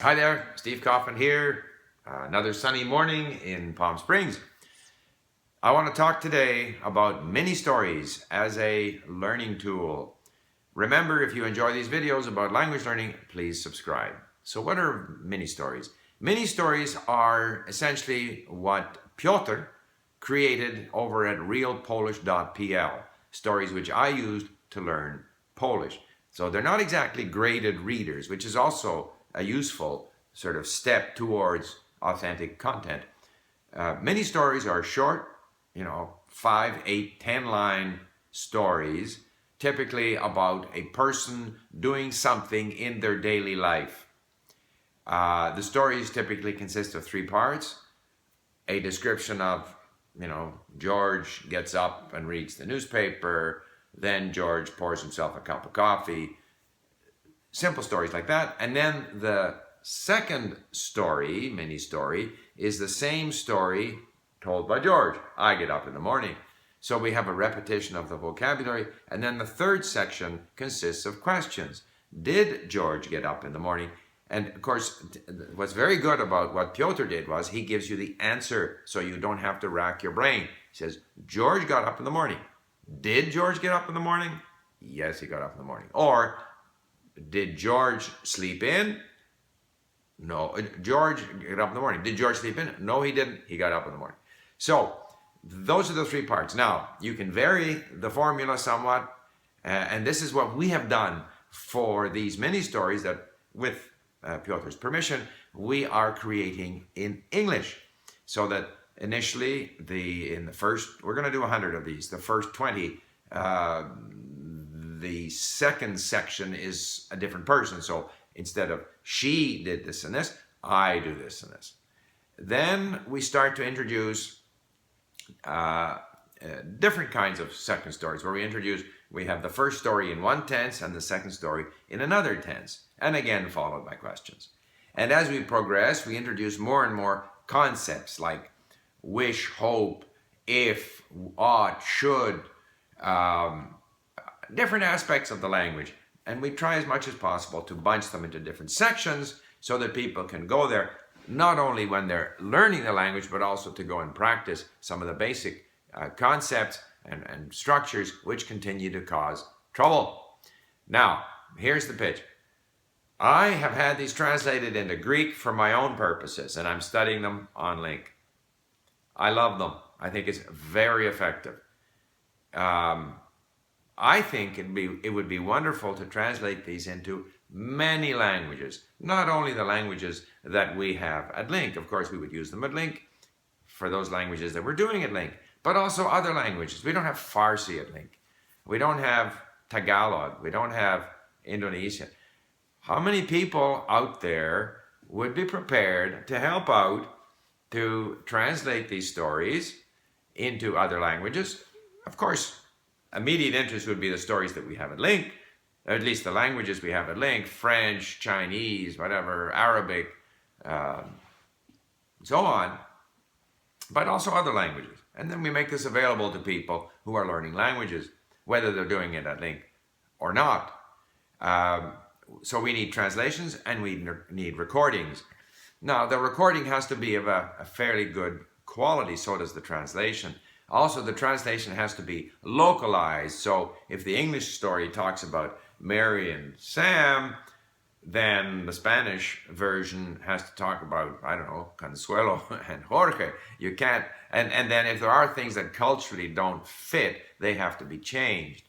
Hi there, Steve Kaufman here. Another sunny morning in Palm Springs. I want to talk today about mini stories as a learning tool. Remember, if you enjoy these videos about language learning, please subscribe. So what are mini stories? Mini stories are essentially what Piotr created over at realpolish.pl, stories which I used to learn Polish. So they're not exactly graded readers, which is also a useful sort of step towards authentic content. Mini stories are short, 5, 8, 10-line stories, typically about a person doing something in their daily life. The stories typically consist of 3 parts: a description of, George gets up and reads the newspaper, then George pours himself a cup of coffee, simple stories like that. And then the second story, mini story, is the same story told by George. I get up in the morning. So we have a repetition of the vocabulary. And then the third section consists of questions. Did George get up in the morning? And of course, what's very good about what Piotr did was he gives you the answer so you don't have to rack your brain. He says, George got up in the morning. Did George get up in the morning? Yes, he got up in the morning. Or, did George sleep in? No. George got up in the morning. Did George sleep in? No, he didn't. He got up in the morning. So those are the 3 parts. Now, you can vary the formula somewhat, and this is what we have done for these mini stories that, with Piotr's permission, we are creating in English. So that initially, we're going to do 100 of these. The first 20, the second section is a different person. So instead of she did this and this, I do this and this. Then we start to introduce different kinds of second stories where we have the first story in one tense and the second story in another tense, and again followed by questions. And as we progress, we introduce more and more concepts like wish, hope, if, ought, should, different aspects of the language. And we try as much as possible to bunch them into different sections so that people can go there, not only when they're learning the language, but also to go and practice some of the basic concepts and structures which continue to cause trouble. Now, here's the pitch. I have had these translated into Greek for my own purposes, and I'm studying them on LingQ. I love them. I think it's very effective. I think it would be wonderful to translate these into many languages, not only the languages that we have at LingQ. Of course, we would use them at LingQ for those languages that we're doing at LingQ, but also other languages. We don't have Farsi at LingQ. We don't have Tagalog. We don't have Indonesian. How many people out there would be prepared to help out to translate these stories into other languages? Of course, immediate interest would be the stories that we have at LingQ, or at least the languages we have at LingQ: French, Chinese, whatever, Arabic, so on, but also other languages. And then we make this available to people who are learning languages, whether they're doing it at LingQ or not. So we need translations and we need recordings. Now, the recording has to be of a fairly good quality, so does the translation. Also, the translation has to be localized. So if the English story talks about Mary and Sam, then the Spanish version has to talk about, I don't know, Consuelo and Jorge. You can't, and then if there are things that culturally don't fit, they have to be changed.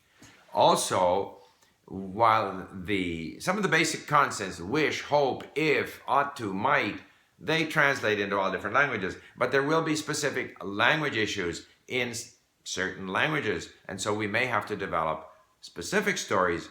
Also, while some of the basic concepts, wish, hope, if, ought to, might, they translate into all different languages, but there will be specific language issues in certain languages, and so we may have to develop specific stories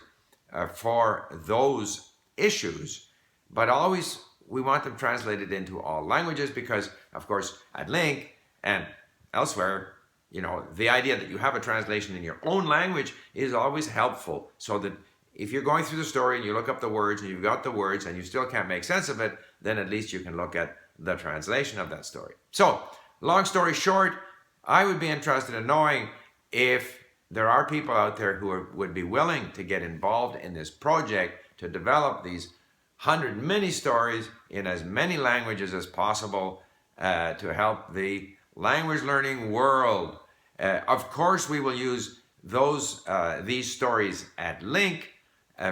for those issues, but always we want them translated into all languages because, of course, at LingQ and elsewhere, the idea that you have a translation in your own language is always helpful, so that if you're going through the story and you look up the words and you've got the words and you still can't make sense of it, then at least you can look at the translation of that story. So, long story short, I would be interested in knowing if there are people out there who would be willing to get involved in this project to develop these 100 mini stories in as many languages as possible to help the language learning world. Of course, we will use these stories at LingQ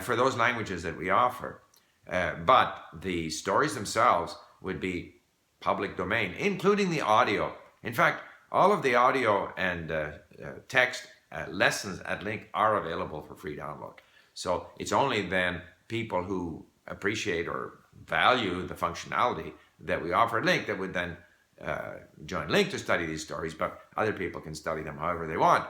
for those languages that we offer. But the stories themselves would be public domain, including the audio. In fact, all of the audio and text lessons at LingQ are available for free download. So it's only then people who appreciate or value the functionality that we offer at LingQ that would then join LingQ to study these stories, but other people can study them however they want.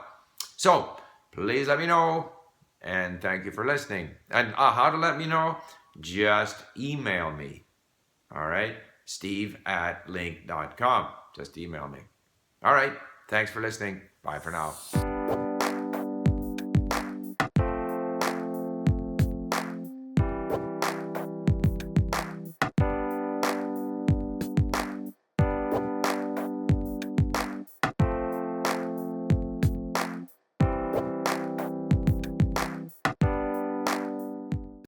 So please let me know, and thank you for listening. And how to let me know? Just email me. All right, steve@lingq.com. Just email me. All right, thanks for listening. Bye for now.